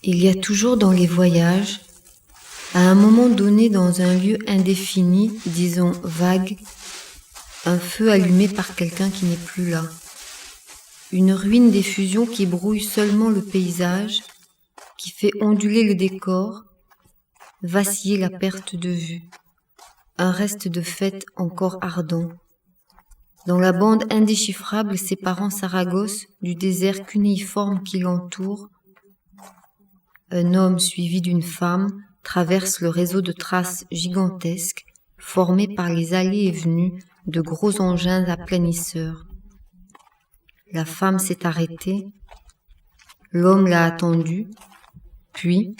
Il y a toujours dans les voyages, à un moment donné dans un lieu indéfini, disons vague, un feu allumé par quelqu'un qui n'est plus là. Une ruine d'effusion qui brouille seulement le paysage, qui fait onduler le décor, vaciller la perte de vue. Un reste de fête encore ardent. Dans la bande indéchiffrable séparant Saragosse du désert cunéiforme qui l'entoure, un homme suivi d'une femme traverse le réseau de traces gigantesques formé par les allées et venues de gros engins aplanisseurs. La femme s'est arrêtée, l'homme l'a attendue, puis,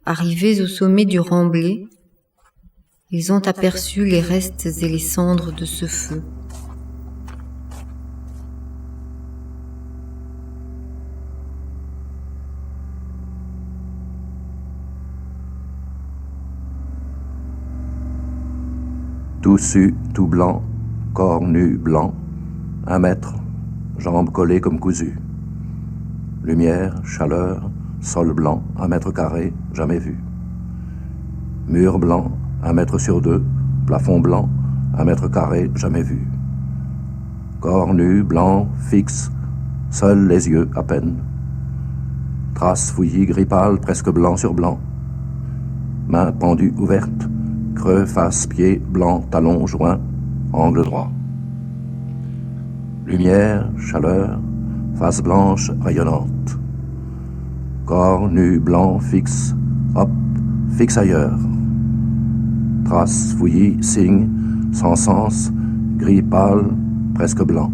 arrivés au sommet du remblai, ils ont aperçu les restes et les cendres de ce feu. Tout su, tout blanc, corps nu, blanc, 1 mètre, jambes collées comme cousues. Lumière, chaleur, sol blanc, 1 mètre carré, jamais vu. Mur blanc, 1 mètre sur 2, plafond blanc, 1 mètre carré, jamais vu. Corps nu, blanc, fixe, seuls les yeux à peine. Traces fouillis, gris pâle, presque blanc sur blanc. Main pendue ouverte, creux, face, pied, blanc, talon, joint, angle droit. Lumière, chaleur, face blanche, rayonnante. Corps nu, blanc, fixe, hop, fixe ailleurs. Traces, fouillis, signes, sans sens, gris pâle, presque blanc.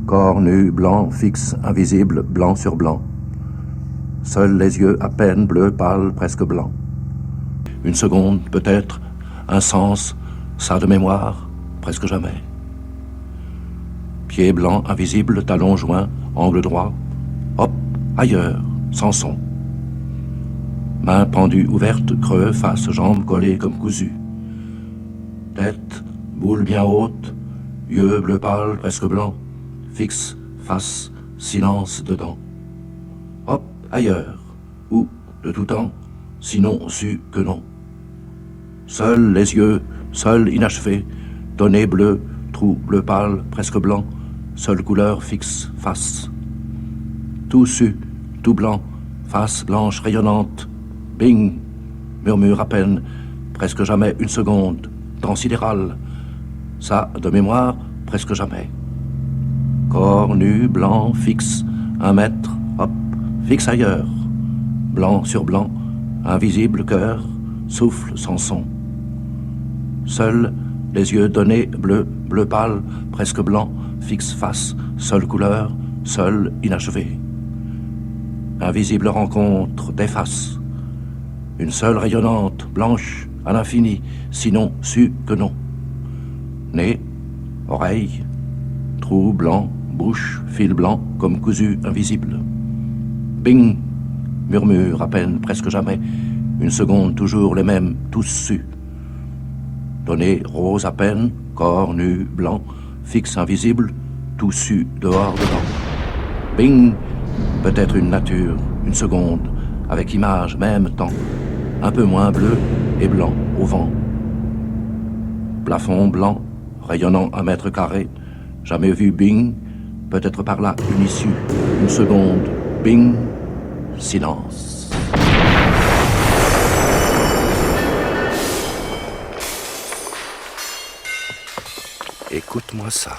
Corps nu, blanc, fixe, invisible, blanc sur blanc. Seuls les yeux à peine bleu pâle, presque blanc. Une seconde, peut-être, un sens, ça de mémoire, presque jamais. Pied blanc, invisible, talon joint, angle droit, hop, ailleurs, sans son. Main pendue ouverte, creux, face, jambes collées comme cousues. Tête, boule bien haute, yeux bleu pâle, presque blanc, fixe, face, silence dedans. Hop, ailleurs, ou, de tout temps, sinon su que non. Seuls les yeux, seuls inachevés, tonnet bleu, trou bleu pâle, presque blanc, seule couleur fixe, face. Tout su, tout blanc, face blanche rayonnante, bing, murmure à peine, presque jamais une seconde, temps sidéral, ça de mémoire, presque jamais. Corps nu, blanc, fixe, 1 mètre, hop, fixe ailleurs, blanc sur blanc, invisible cœur, souffle sans son. Seuls les yeux donnés, bleu, bleu pâle, presque blanc, fixe face, seule couleur, seul inachevé. Invisible rencontre des faces. Une seule rayonnante, blanche, à l'infini, sinon su que non. Nez, oreille, trou blanc, bouche, fil blanc, comme cousu invisible. Bing, murmure à peine, presque jamais, une seconde toujours les mêmes, tous sus. Donné rose à peine, corps nu, blanc, fixe invisible, tout su, dehors, dedans. Bing, peut-être une nature, une seconde, avec image, même temps, un peu moins bleu et blanc au vent. Plafond blanc, rayonnant 1 mètre carré, jamais vu bing, peut-être par là une issue, une seconde, bing, silence. Écoute-moi ça.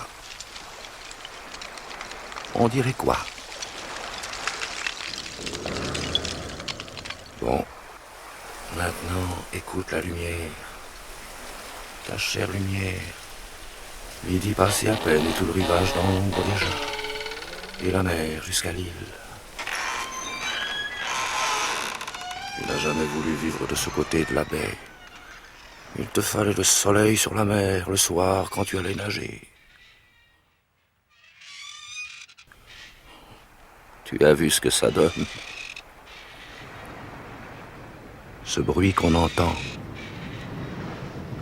On dirait quoi? Bon, maintenant, écoute la lumière. Ta chère lumière. Midi passé à peine et tout le rivage d'ombre déjà. Et la mer jusqu'à l'île. Tu n'as jamais voulu vivre de ce côté de la baie. Il te fallait le soleil sur la mer le soir quand tu allais nager. Tu as vu ce que ça donne? Ce bruit qu'on entend,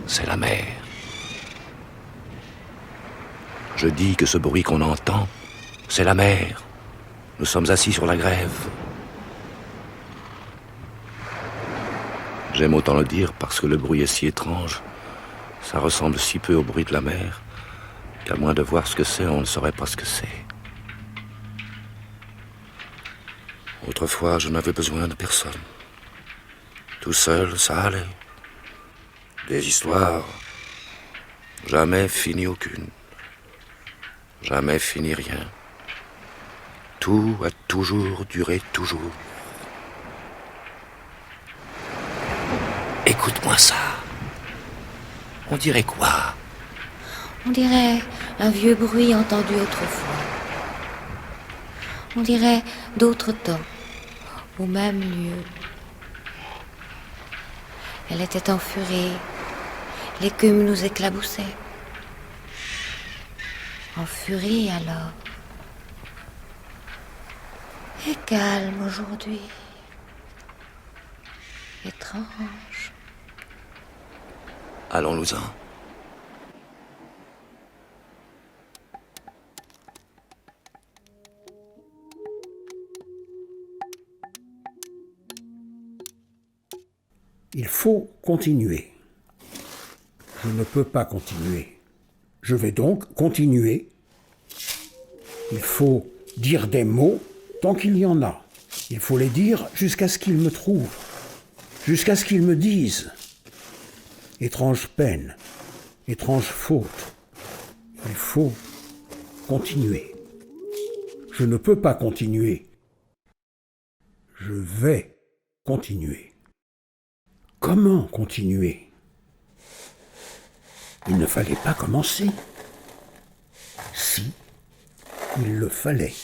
c'est la mer. Je dis que ce bruit qu'on entend, c'est la mer. Nous sommes assis sur la grève. J'aime autant le dire parce que le bruit est si étrange. Ça ressemble si peu au bruit de la mer qu'à moins de voir ce que c'est, on ne saurait pas ce que c'est. Autrefois, je n'avais besoin de personne. Tout seul, ça allait. Des histoires, jamais fini aucune. Jamais fini rien. Tout a toujours duré toujours. Écoute-moi ça. On dirait quoi? On dirait un vieux bruit entendu autrefois. On dirait d'autres temps, au même lieu. Elle était en furie. L'écume nous éclaboussait. En furie alors. Et calme aujourd'hui. Étrange. Allons-nous-en. Il faut continuer. Je ne peux pas continuer. Je vais donc continuer. Il faut dire des mots tant qu'il y en a. Il faut les dire jusqu'à ce qu'ils me trouvent, jusqu'à ce qu'ils me disent. Étrange peine, étrange faute. Il faut continuer. Je ne peux pas continuer. Je vais continuer. Comment continuer? Il ne fallait pas commencer. Si, il le fallait.